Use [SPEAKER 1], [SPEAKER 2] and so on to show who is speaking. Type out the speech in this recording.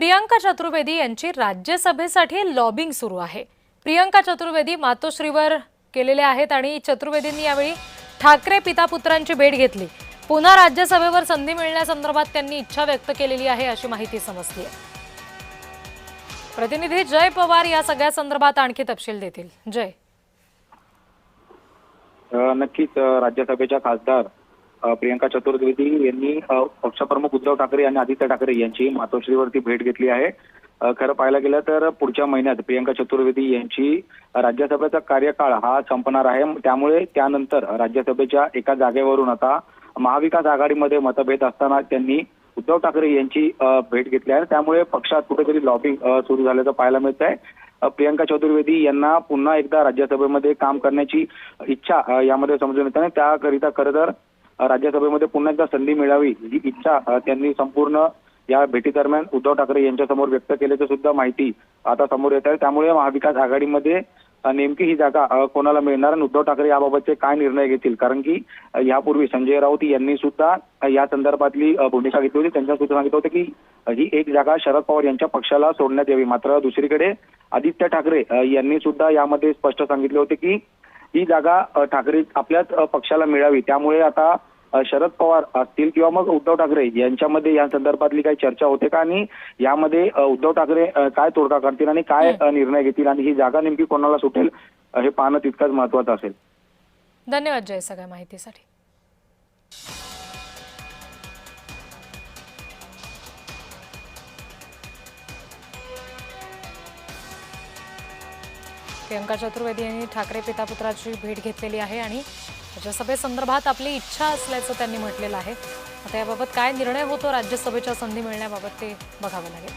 [SPEAKER 1] प्रियंका चतुर्वेदी यांची राज्यसभेसाठी लॉबिंग सुरू आहे। प्रियंका चतुर्वेदी मातोश्रीवर केलेले आहेत आणि चतुर्वेदींनी यावेळी ठाकरे पितापुत्रांची भेट घेतली। पुन्हा राज्यसभेवर संधी मिळण्यासंदर्भात त्यांनी इच्छा व्यक्त केलेली आहे अशी माहिती समजली आहे। प्रतिनिधी जय पवार या सगळ्या संदर्भात आणखी तपशील देतील। जय,
[SPEAKER 2] नक्कीच राज्यसभेच्या खासदार प्रियंका चतुर्वेदी यांनी पक्षप्रमुख उद्धव ठाकरे आणि आदित्य ठाकरे यांची मातोश्रीवरती भेट घेतली आहे। खरं पाहायला गेलं तर पुढच्या महिन्यात प्रियंका चतुर्वेदी यांची राज्यसभेचा कार्यकाळ हा संपणार आहे। त्यामुळे त्यानंतर राज्यसभेच्या एका जागेवरून आता महाविकास आघाडीमध्ये मतभेद असताना त्यांनी उद्धव ठाकरे यांची भेट घेतली आहे। त्यामुळे पक्षात कुठेतरी लॉबिंग सुरू झाल्याचं पाहायला मिळत आहे। प्रियंका चतुर्वेदी यांना पुन्हा एकदा राज्यसभेमध्ये काम करण्याची इच्छा यामध्ये समजून येत आहे। त्याकरिता खरं तर राज्यसभेमध्ये पुन्हा एकदा संधी मिळावी ही इच्छा त्यांनी संपूर्ण या भेटीदरम्यान उद्धव ठाकरे यांच्यासमोर व्यक्त केल्याची सुद्धा माहिती आता समोर येत आहे। त्यामुळे महाविकास आघाडीमध्ये नेमकी ही जागा कोणाला मिळणार आणि उद्धव ठाकरे याबाबतचे काय निर्णय घेतील, कारण की यापूर्वी संजय राऊत यांनी सुद्धा या संदर्भातली भूमिका घेतली होती। त्यांच्या सुद्धा सांगितलं होतं की ही एक जागा शरद पवार यांच्या पक्षाला सोडण्यात यावी। मात्र दुसरीकडे आदित्य ठाकरे यांनी सुद्धा यामध्ये स्पष्ट सांगितले होते की ही जागा ठाकरे आपल्याच पक्षाला मिळावी। त्यामुळे आता शरद पवार असतील किंवा मग उद्धव ठाकरे यांच्यामध्ये या संदर्भातली काही चर्चा होते का आणि यामध्ये उद्धव ठाकरे काय तोडगा काढतील आणि काय निर्णय घेतील आणि ही जागा नेमकी कोणाला सुटेल हे पाहणं तितकंच महत्त्वाचं असेल।
[SPEAKER 1] धन्यवाद जय सगळ्या माहितीसाठी। प्रियंका चतुर्वेदी यांनी ठाकरे पितापुत्राची भेट घेतलेली आहे आणि राज्यसभेसंदर्भात आपली इच्छा असल्याचं त्यांनी म्हटलेलं आहे। आता याबाबत काय निर्णय होतो राज्यसभेच्या संधी मिळण्याबाबत ते बघावं लागेल।